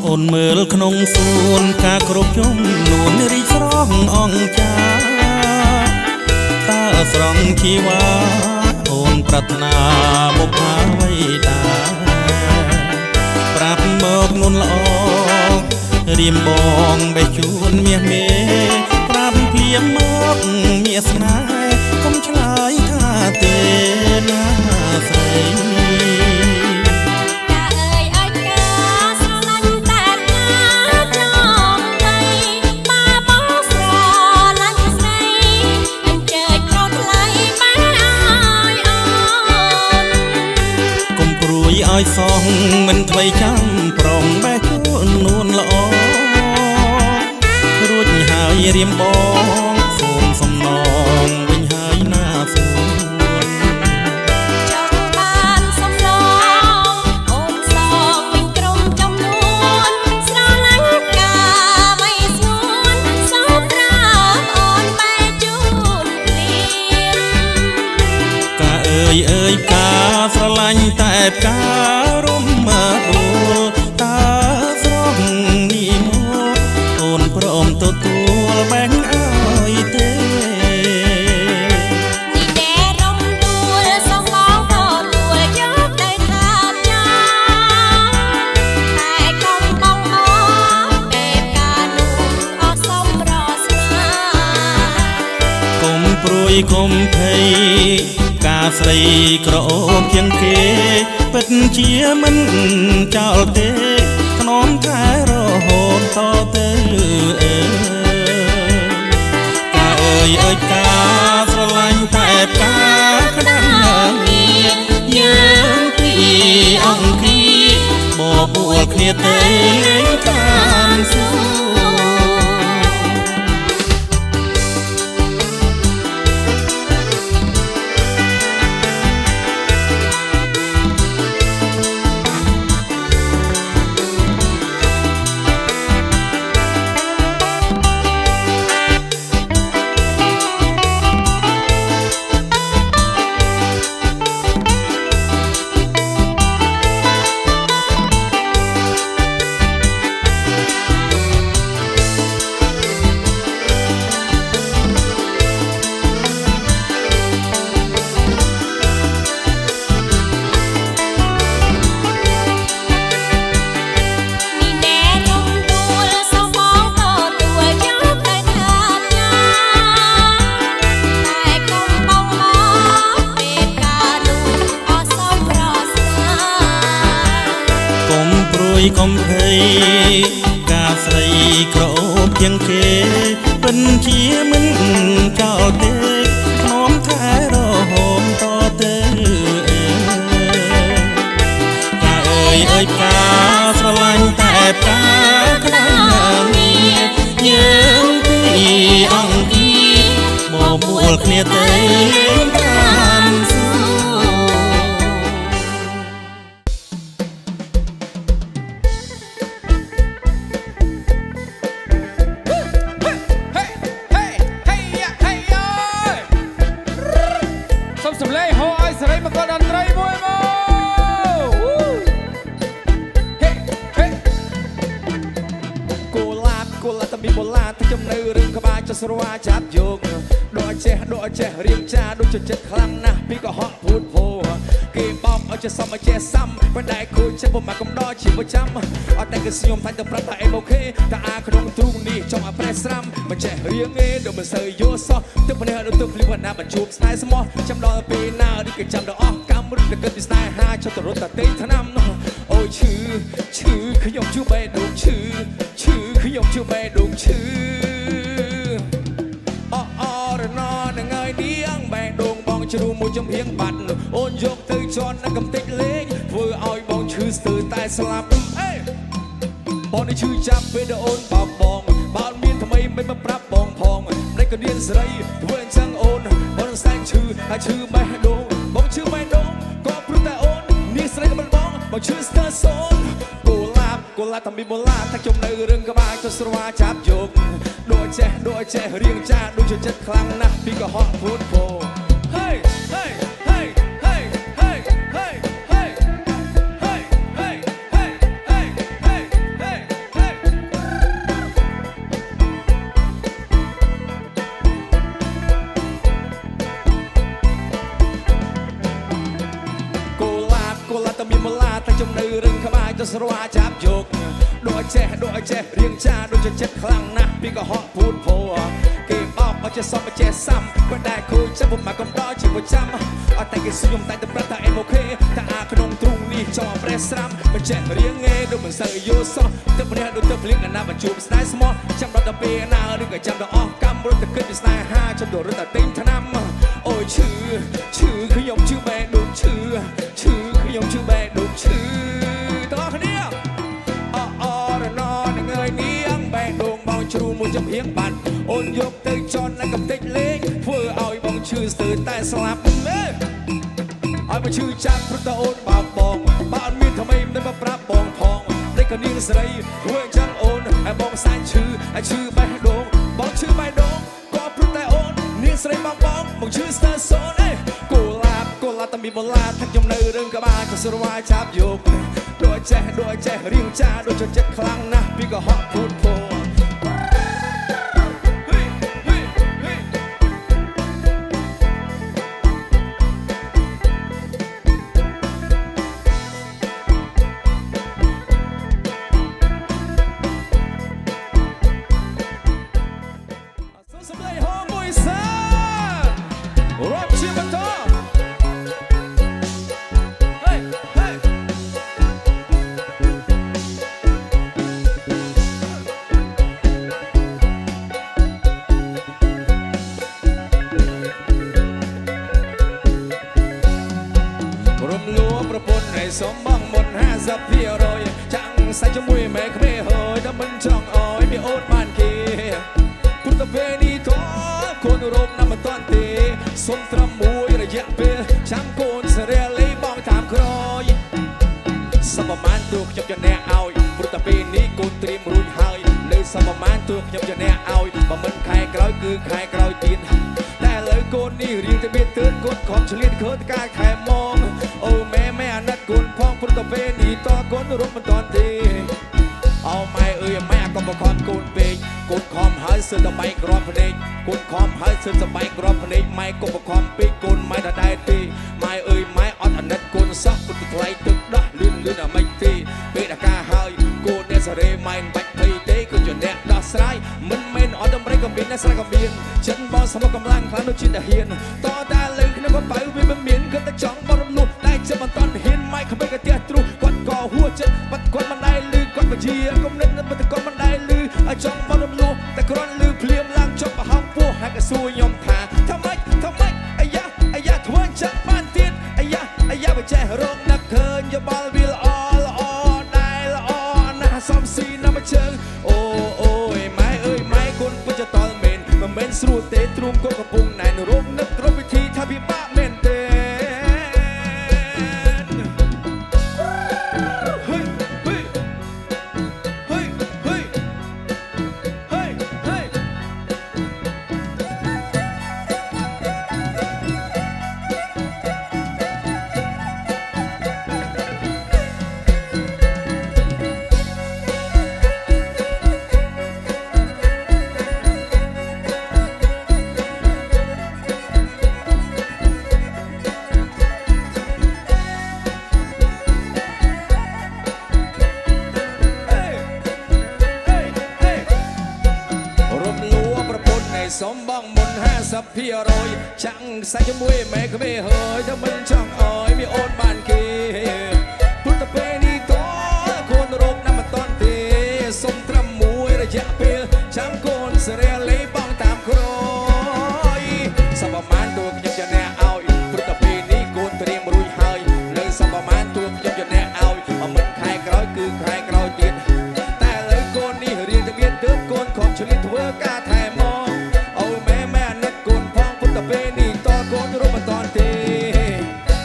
អូនមើលក្នុងសួនការគ្រប់ជុំនួនរីស្រងអងចាតើស្រងជីវ៉ាអូនប្រាថ្នាបុព្វាវៃតាប្រាប់មកនួនល្អរៀមបងបេះជួនមាសមេប្រាប់ភ្លាមមកមាសស្នេហ៍កុំឆ្លើយថាទេណាស្រីឲ្យសងមិនថ្មីចាំប្រងបេះជួននួនល្អរួចហើយរៀមបងសូមសំណងវិញហើយណាសួនចង់បានសំឡងអូនសងវិញក្រុមចំនួនស្រឡាញ់ការមិនស្ងួនសូមប្រាប់អូនបេះជួនព្រាមការអើយការស្រឡាញ់តែការរំមើលតើស្រងនេះមកអូនព្រមទទួលបែងអើយទេនេះតែរំទួលសំបងទទួលយកទៅថាចាតែកុំបងមកពេលការនោះអស់សំរស្នាកុំព្រួយកុំភ័យការស្រីក្រអូបជាងគេពិតជាមិនចោលទេថ្នមតែរហូតតទៅការអើយការស្រឡាញ់តែការក្តាំយើងពីអង្គាបបួលគ្នាទៅតាមសួរកុំភ័យការស្រីក្រអូបជាងគេពិនជាមិនចោលទេថ្នមតែរហូតតទៅការអើយការស្រឡាញ់តែការក្តាំយើងពីអង្គាបបួលគ្នាទៅតាមសួរស្រវាចាប់យកដកចេះរៀងចាដូចចិត្តខ្លាំងណាស់ពីកុហកพูดโพគេបោកឲ្យចេះសមចេះសំប៉ុន្តែគូចិត្តពុំមកកំដរជាប្រចាំអត់តែគឺខ្ញុំតែប្រាប់ថាអេមអូខេតែអាក្នុងទ្រូងនេះចង់ឲ្យប្រេះស្រាំមិនចេះរៀងទេដូចមិនសូវយល់សោះទឹកភ្នែកដូចទឹកភ្លៀងណាបញ្ជួបស្នេហ៍ស្មោះចាំដល់ពេលណាឬក៏ចាំដល់អស់កម្មឬក៏គិតពីស្នេហាចុះទៅរត់តែទេឆ្នាំអូយឈឺខ្ញុំជួបបេះដូងឈឺខ្ញុំជួបបេះដូងឈឺជ្រូមួយចំហៀងបាត់អូនយកទៅជន់នឹងកំតិចលេងធ្វើឲ្យបងឈឺស្ទើរតែស្លាប់អេបងនេះឈឺចាប់ពេលដែលអូនបោកបងបើមានថ្មីមិនមកប្រាប់បងផងមិនក៏ឌៀនស្រីធ្វើអញ្ចឹងអូនបងសែងឈឺហើយឈឺបេះដូងបងឈឺបេះដូងក៏ព្រោះតែអូននេះស្រីក៏មិនបងឈឺស្ទើរសូនគូឡាបតែមានបលាតែខ្ញុំនៅរឿងក្បាលទៅស្រវាចាប់យកដូចចេះរៀងចាដូចចិត្តខ្លាំងណាស់ពីកុហកพูดโพ ដូចចេះរៀងចាដូចជាចិត្តខ្លាំងណាស់ពីកុហកพูดโผគេបោកឲ្យចេះសមចេះសាំក៏ដែរគូចាប់មកកំដរជាប្រចាំអត់តែគេសុំតែប្រាប់ថាអេមអូខេតែអាក្នុងទ្រូងនេះចង់ប្រេះស្រាំមិនចេះរៀងងេដូចមិនសូវយល់សោះទឹកព្រះដូចទឹកភ្លៀងណាបញ្ជួបស្ដាយស្មោះចាំដល់ទៅពេលណាឬក៏ចាំដល់អស់កម្មរត់ទៅគិតពីស្នេហាចាំដល់រត់តែទិញថ្នាំអូយឈឺខ្ញុំឈឺបែដូចឈឺខ្ញុំឈឺបែដូចឈឺតោះគ្នាអរណនឹងអើយនាងបែដងបងជ្រូមួយចំហៀងបាត់អូនយកទៅចនហើយកំតិចលេងធ្វើឲ្យបងឈឺស្ទើរតែស្លាប់មើលឲ្យមកឈឺចាប់ព្រោះតអូនបោកបងបើអត់មានថ្មីមិនមកប្រាប់បងផងតែក៏នាងស្រីធ្វើអញ្ចឹងអូនឲ្យបងសាច់ឈឺឲ្យឈឺបែដងបងឈឺបែដងក៏ព្រោះតែអូននាងស្រីបងមកឈឺស្ទើរសូនឯគូឡាតែមានបលាថាខ្ញុំនៅរឿងក្បាលក៏ស្រវាយចាប់យកដូចចេះរៀងចាដូចចិត្តខ្លាំងណាស់ពីកុហកพูดโผសម្លេងហោមួយសារ៉ាប់ជាបន្តសំបងមុន50%ចាំងសាច់ជាមួយម៉ែក្មេហើយតែមិនចង់អោយមានអូនបានគេព្រោះតែពេលនេះតើកូនរោគណាមិនតាន់ទេសុំត្រឹមមួយរយៈពេលចាំកូនសេរីលីបងតាមក្រោយសពប្រមាណទូខ្ញុំจะแนะឲ្យព្រោះតែពេលនេះកូនត្រៀមរួចហើយនៅសពប្រមាណទូខ្ញុំจะแนะឲ្យបើមិនខែក្រោយគឺខែក្រោយទៀតតែឥឡូវកូននេះរៀងតែមានទើនកូនខំឆ្លៀតឃើញកាយខែមកអូម៉ែអាណិតកូនផងព្រោះតែពេលនេះតកូនរត់មិនតាន់ទេអូម៉ែអើយម៉ែក៏បខំកូនពេកកូនខំហើយសើតែបែកក្របភ្នែកកូនខំហើយសើតែបែកក្របភ្នែកម៉ែក៏បខំពេកកូនម៉ែដដែលទេម៉ែអើយម៉ែអត់អាណិតកូនសោះព្រោះតែថ្លៃទឹកដោះលឿនអាមិនទេពេលដល់ការហើយកូនអ្នកសេរីម៉ែមិនបាច់ភ័យទេគឺជាអ្នកដោះស្រាយមិនមែនអត់តម្រៃក៏មានអ្នកស្រែក៏មានចិនបងសមកម្លាំងខ្លាំងដូចជាតាហ៊ានតតែលើគ្នាបបៅវាមិនមានគាត់តែចង់បរំនោះតែជាមិនតាន់ហ៊ានម៉ែក្មេងក៏ផ្ទះទ្រុសគាត់ក៏ហួចចិត្តបាត់គាត់មិនដែលលឺគាត់បជាគំនិតមិនតែគាត់មិនដែលលឺឲ្យចង់បរំនោះតែគ្រាន់លឺភ្លាមឡើងចុះប្រហោងពោះហើយក៏សួរខ្ញុំថាថាម៉េចអាយ៉ាធ្វើអញ្ចឹងបានទៀតអាយ៉ាបចេះរងនឹកឃើញយោបល់វាល្អដែរល្អណាស់សំស៊ីណាស់មកជើងអូយម៉ែអើយម៉ែកូនពិតជាតល់មែនមិនមែនស្រួលទេទ្រូងក៏កំពុងណែនរោគនឹកគ្រប់វិធីថាវាបាក់មែនទេសំបងមុន50%ចាំងសាច់ជាមួយម៉ែក្មេហើយតែមិនចង់អោយមានអូនបានគេព្រោះតែពេលនេះតកូនរោគណាមិនតាន់ទេសុំត្រឹមមួយរយៈពេលចាំកូនសេរីលីបងតាមក្រោយសពប្រមាណទូខ្ញុំจะแนะឲ្យព្រោះតែពេលនេះកូនត្រៀមរួចហើយនៅសពប្រមាណទូខ្ញុំจะแนะឲ្យមិនខែក្រោយគឺខែក្រោយទៀតតែឥឡូវកូននេះរៀនតែមានទើបកូនខំឆ្លៀតធ្វើការថែមកពេលនេះតកូនរត់មិនតាន់ទេ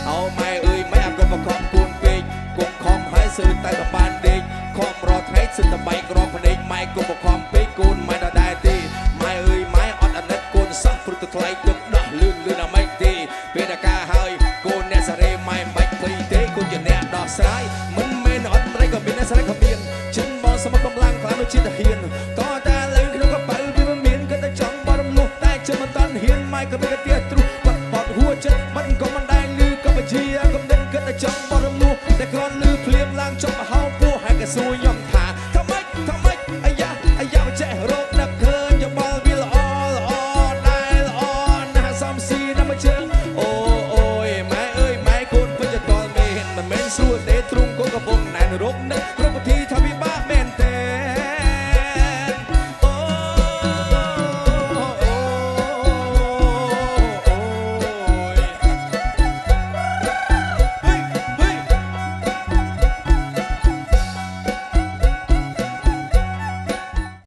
អូម៉ែអើយម៉ែអត់ក៏បខំកូនពេកកូនខំហើយសើតែបានដេកខំរត់ថ្ងៃសឹកតែបែកក្របភ្នែកម៉ែក៏បខំពេកកូនម៉ែដដែលទេម៉ែអើយម៉ែអត់អាណិតកូនសោះព្រោះតែថ្លៃទឹកដោះលឿនអាម៉េចទេពេលតែការហើយកូនអ្នកសេរីម៉ែមិនបាច់ភ័យទេកូនជាអ្នកដោះស្រាយមិនមែនអត់ប្រៃក៏មានអ្នកសេរីក៏មានចិនមកសមកម្លាំងខ្លាំងដូចជាតាហ៊ានត